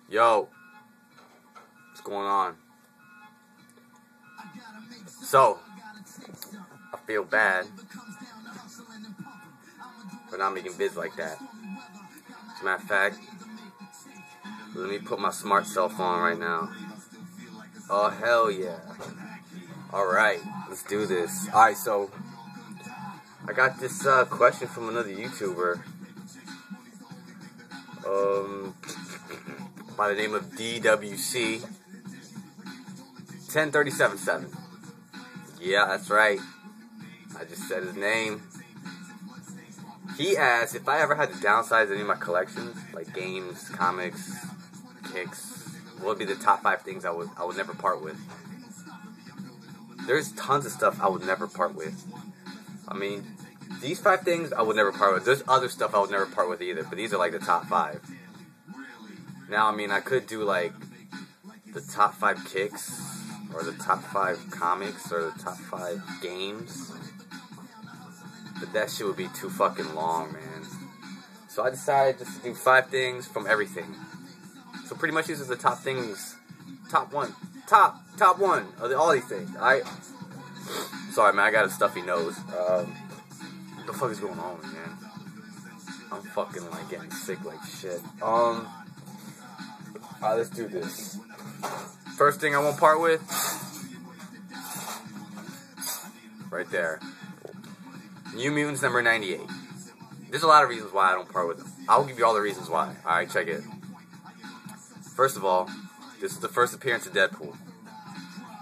Yo, what's going on? So, I feel bad for not making vids like that. As a matter of fact, let me put my smart self on right now. Oh, hell yeah. Alright, let's do this. Alright, so, I got this question from another YouTuber. By the name of DWC 10377. Yeah, that's right. I just said his name. He asked if I ever had to downsize any of my collections, like games, comics, kicks. What would be the top 5 things I would never part with? There's tons of stuff I would never part with. I mean, these 5 things I would never part with. There's other stuff I would never part with either, but these are like the top 5. Now, I mean, I could do like the top 5 kicks, or the top 5 comics, or the top 5 games. But that shit would be too fucking long, man. So I decided just to do 5 things from everything. So pretty much these are the top things, top one of all these things. Sorry, man, I got a stuffy nose. What the fuck is going on, man? I'm fucking like getting sick like shit. Alright, let's do this. First thing I won't part with, right there. New Mutants number 98. There's a lot of reasons why I don't part with them. I'll give you all the reasons why. Alright, check it. First of all, this is the first appearance of Deadpool.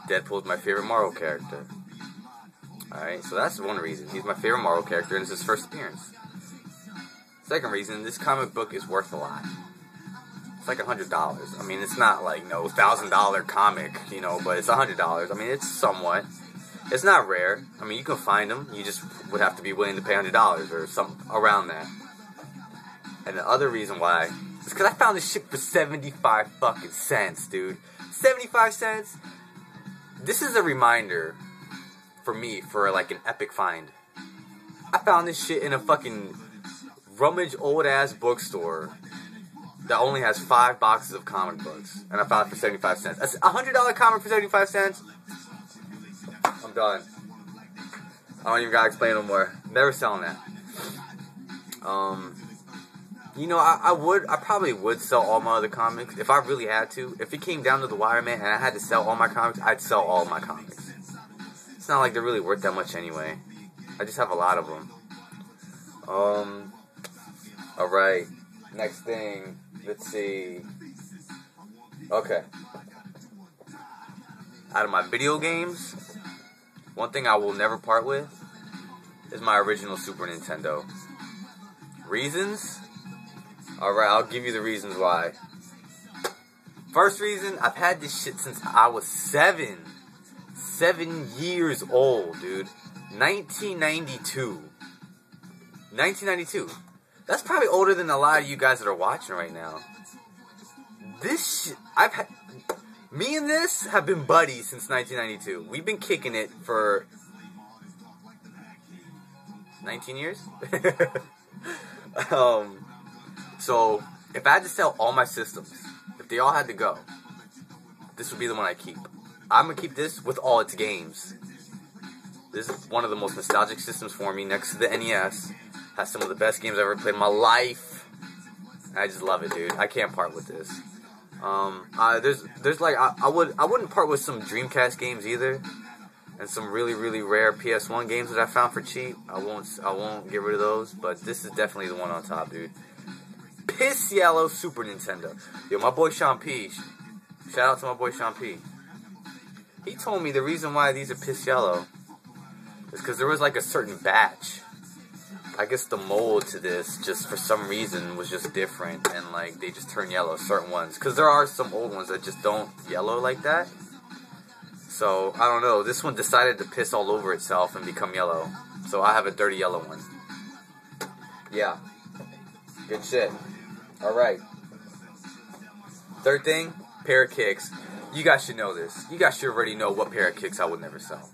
Deadpool is my favorite Marvel character. Alright, so that's one reason. He's my favorite Marvel character and it's his first appearance. Second reason, this comic book is worth a lot. It's like $100. I mean, it's not like no $1,000 comic, you know, but it's $100. I mean, it's somewhat. It's not rare. I mean, you can find them. You just would have to be willing to pay $100 or something around that. And the other reason why is because I found this shit for 75 fucking cents, dude. 75 cents. This is a reminder for me for like an epic find. I found this shit in a fucking rummage old ass bookstore that only has 5 boxes of comic books, and I found it for 75 cents. That's a $100 comic for 75 cents. I'm done. I don't even gotta explain no more. Never selling that. You know, I probably would sell all my other comics if I really had to. If it came down to the wire, man, and I had to sell all my comics, I'd sell all my comics. It's not like they're really worth that much anyway. I just have a lot of them. Alright. Next thing. Let's see. Okay. Out of my video games, one thing I will never part with is my original Super Nintendo. Reasons? Alright, I'll give you the reasons why. First reason, I've had this shit since I was 7. 7 years old, dude. 1992. 1992. That's probably older than a lot of you guys that are watching right now. This shit, me and this have been buddies since 1992. We've been kicking it for 19 years? So, if I had to sell all my systems, if they all had to go, this would be the one I keep. I'm going to keep this with all its games. This is one of the most nostalgic systems for me, next to the NES. Has some of the best games I've ever played in my life. I just love it, dude. I can't part with this. There's like I wouldn't part with some Dreamcast games either, and some really really rare PS1 games that I found for cheap. I won't get rid of those, but this is definitely the one on top, dude. Piss yellow Super Nintendo. Yo, my boy Sean P. Shout out to my boy Sean P. He told me the reason why these are piss yellow is because there was like a certain batch. I guess the mold to this, just for some reason, was just different, and like they just turn yellow, certain ones. Because there are some old ones that just don't yellow like that. So, I don't know, this one decided to piss all over itself and become yellow. So I have a dirty yellow one. Yeah. Good shit. Alright. Third thing, pair of kicks. You guys should know this. You guys should already know what pair of kicks I would never sell.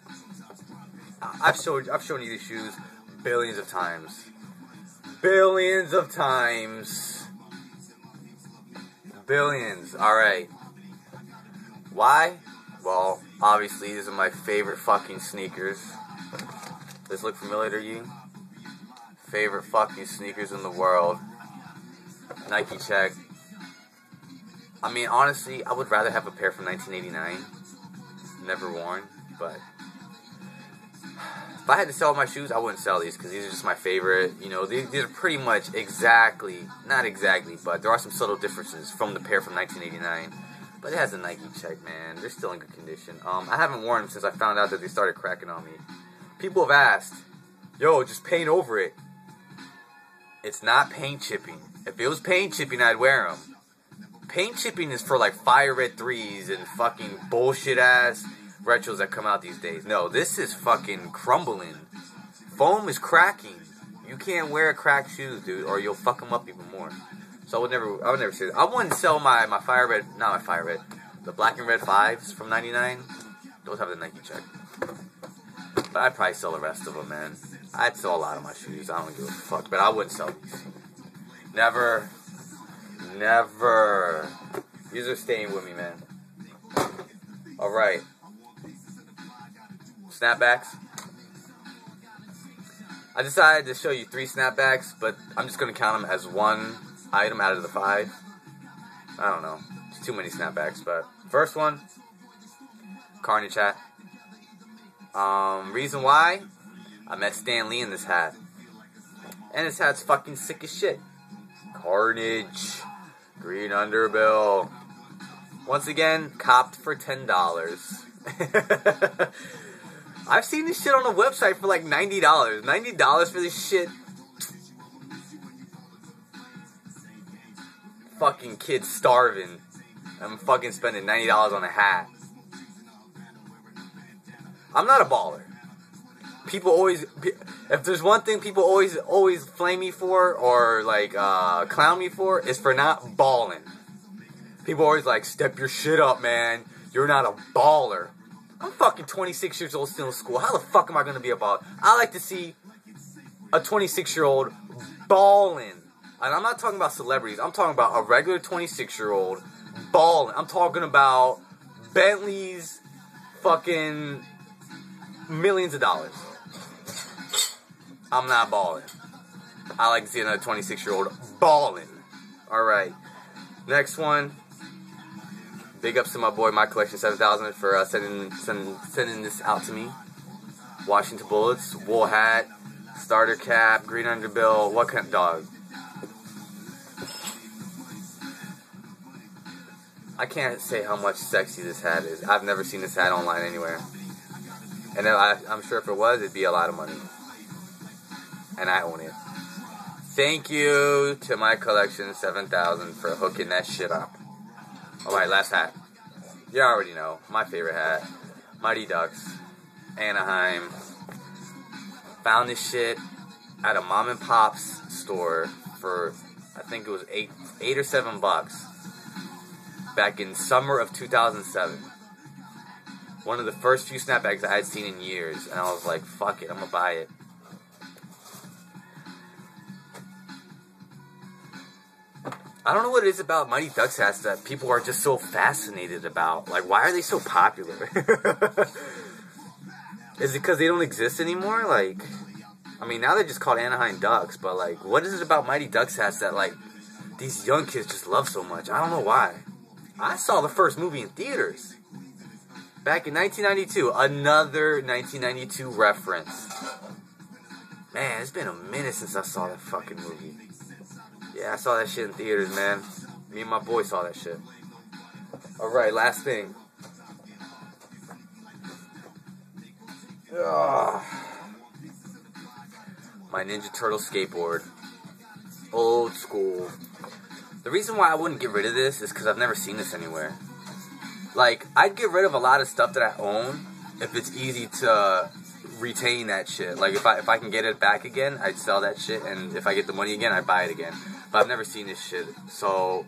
I've shown you these shoes billions of times. Billions of times. Billions. Alright. Why? Well, obviously, these are my favorite fucking sneakers. Does this look familiar to you? Favorite fucking sneakers in the world. Nike check. I mean, honestly, I would rather have a pair from 1989. Never worn, but if I had to sell my shoes, I wouldn't sell these because these are just my favorite. You know, these are pretty much not exactly, but there are some subtle differences from the pair from 1989. But it has a Nike check, man. They're still in good condition. I haven't worn them since I found out that they started cracking on me. People have asked, yo, just paint over it. It's not paint chipping. If it was paint chipping, I'd wear them. Paint chipping is for like fire red 3s and fucking bullshit ass retros that come out these days. No, this is fucking crumbling. Foam is cracking. You can't wear cracked shoes, dude, or you'll fuck them up even more. So I would never say that. I wouldn't sell my fire red, not my fire red, the black and red 5s from 99. Those have the Nike check. But I'd probably sell the rest of them, man. I'd sell a lot of my shoes. I don't give a fuck, but I wouldn't sell these. Never. These are staying with me, man. Alright. Snapbacks. I decided to show you 3 snapbacks, but I'm just going to count them as one item out of the 5. I don't know. It's too many snapbacks, but first one, Carnage hat. Reason why? I met Stan Lee in this hat. And this hat's fucking sick as shit. Carnage. Green underbill. Once again, copped for $10. I've seen this shit on the website for like $90. $90 for this shit? Fucking kid starving. I'm fucking spending $90 on a hat. I'm not a baller. People always, if there's one thing people always flame me for or like clown me for, is for not balling. People always like, step your shit up, man. You're not a baller. I'm fucking 26 years old, still in school. How the fuck am I gonna be a baller? I like to see a 26-year-old balling. And I'm not talking about celebrities. I'm talking about a regular 26-year-old balling. I'm talking about Bentleys, fucking millions of dollars. I'm not balling. I like to see another 26-year-old balling. Alright. Next one. Big ups to my boy, My Collection 7000, for sending this out to me. Washington Bullets, wool hat, starter cap, green underbill. What kind of dog? I can't say how much sexy this hat is. I've never seen this hat online anywhere. And I'm sure if it was, it'd be a lot of money. And I own it. Thank you to My Collection 7000 for hooking that shit up. Alright, last hat. You already know. My favorite hat. Mighty Ducks. Anaheim. Found this shit at a mom and pop's store for, I think it was $8 or $7 back in summer of 2007. One of the first few snapbacks I had seen in years, and I was like, fuck it, I'm gonna buy it. I don't know what it is about Mighty Ducks hats that people are just so fascinated about. Like, why are they so popular? Is it because they don't exist anymore? Like, I mean, now they're just called Anaheim Ducks, but like, what is it about Mighty Ducks hats that like these young kids just love so much? I don't know why. I saw the first movie in theaters back in 1992. Another 1992 reference. Man, it's been a minute since I saw that fucking movie. Yeah, I saw that shit in theaters, man. Me and my boy saw that shit. Alright, last thing. Ugh. My Ninja Turtle skateboard. Old school. The reason why I wouldn't get rid of this is because I've never seen this anywhere. Like, I'd get rid of a lot of stuff that I own if it's easy to retain that shit. Like, if I can get it back again, I'd sell that shit, and if I get the money again, I'd buy it again. But I've never seen this shit, so,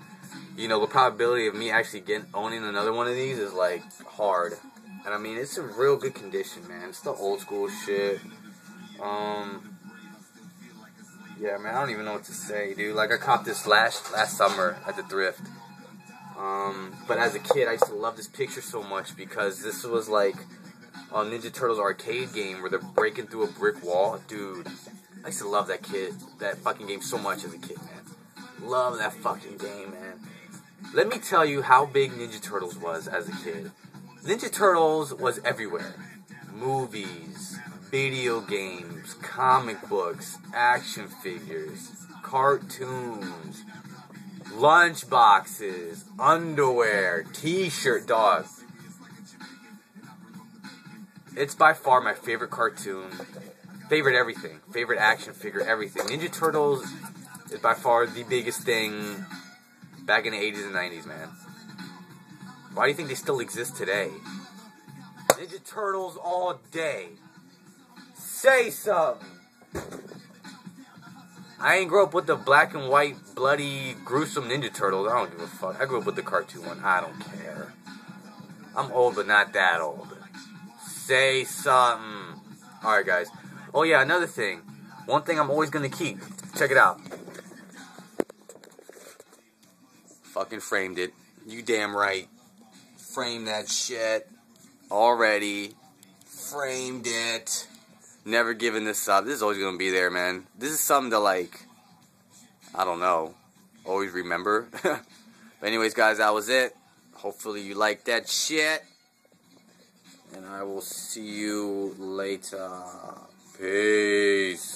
you know, the probability of me actually owning another one of these is, like, hard. And, I mean, it's in real good condition, man. It's the old school shit. Yeah, man, I don't even know what to say, dude. Like, I copped this last summer at the thrift. But as a kid, I used to love this picture so much because this was like a Ninja Turtles arcade game where they're breaking through a brick wall. Dude, I used to love that fucking game so much as a kid, man. Love that fucking game, man. Let me tell you how big Ninja Turtles was as a kid. Ninja Turtles was everywhere. Movies, video games, comic books, action figures, cartoons, lunch boxes, underwear, t-shirt, dog. It's by far my favorite cartoon, favorite everything, favorite action figure, everything. Ninja Turtles is by far the biggest thing back in the 80s and 90s, man. Why do you think they still exist today? Ninja Turtles all day. Say something. I ain't grew up with the black and white, bloody, gruesome Ninja Turtles. I don't give a fuck. I grew up with the cartoon one. I don't care. I'm old, but not that old. Say something. Alright, guys. Oh, yeah, another thing. One thing I'm always gonna keep. Check it out. Fucking framed it. You damn right. Framed that shit. Already. Framed it. Never giving this up. This is always gonna be there, man. This is something to, like, I don't know, always remember. But anyways, guys, that was it. Hopefully you liked that shit. And I will see you later. Peace.